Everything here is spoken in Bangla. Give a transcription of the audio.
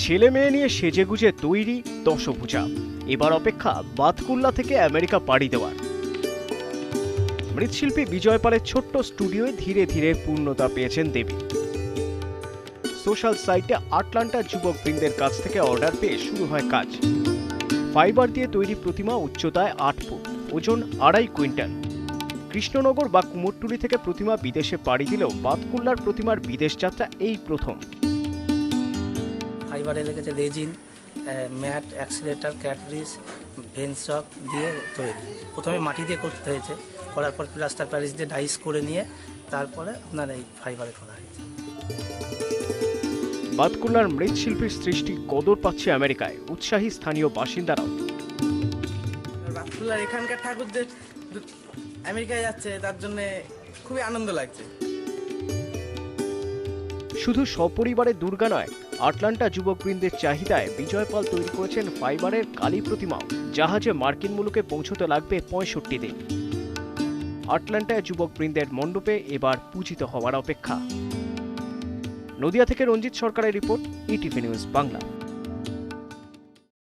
ছেলে মেয়ে নিয়ে সেজেগুজে তৈরি দশভূজা। এবার অপেক্ষা বাতকুল্লা থেকে আমেরিকা পাড়ি দেওয়ার। মৃৎশিল্পী বিজয় পালের ছোট্ট স্টুডিওয় ধীরে ধীরে পূর্ণতা পেয়েছেন দেবী। সোশ্যাল সাইটে আটলান্টা যুবকবৃন্দের কাছ থেকে অর্ডার পেয়ে শুরু হয় কাজ। ফাইবার দিয়ে তৈরি প্রতিমা উচ্চতায় 8 ফুট, ওজন 2.5 কুইন্টাল। কৃষ্ণনগর বা কুমোরটুলি থেকে প্রতিমা বিদেশে পাড়ি দিলেও বাতকুল্লার প্রতিমার বিদেশ যাত্রা এই প্রথম। ফাইবারে লেগেছে রেজিন, ম্যাট, অ্যাক্সিলেটার, ক্যাটরিজ, ভেনসক দিয়ে তৈরি। প্রথমে মাটি দিয়ে করতে হয়েছে, করার পর প্লাস্টার প্যারিস দিয়ে ডাইস করে নিয়ে তারপরে আপনার এই ফাইবারে করা হয়েছে। বাতকুল্লার মৃৎশিল্পীর সৃষ্টি কদর পাচ্ছে আমেরিকায়, উৎসাহী স্থানীয় বাসিন্দারাও। বাতকুল্লার এখানকার ঠাকুরদের আমেরিকায় যাচ্ছে, তার জন্য খুবই আনন্দ লাগছে। শুধু সপরিবারে দুর্গা নয়, আটলান্টা যুবকবৃন্দের চাহিদায় বিজয় পাল তৈরি করেছেন ফাইবারের কালী প্রতিমাও। জাহাজে মার্কিন মুলুকে পৌঁছতে লাগবে 65 দিন। আটলান্টায় যুবকবৃন্দের মণ্ডপে এবার পূজিত হওয়ার অপেক্ষা। নদিয়া থেকে রঞ্জিত সরকারের রিপোর্ট, ইটিভি নিউজ বাংলা।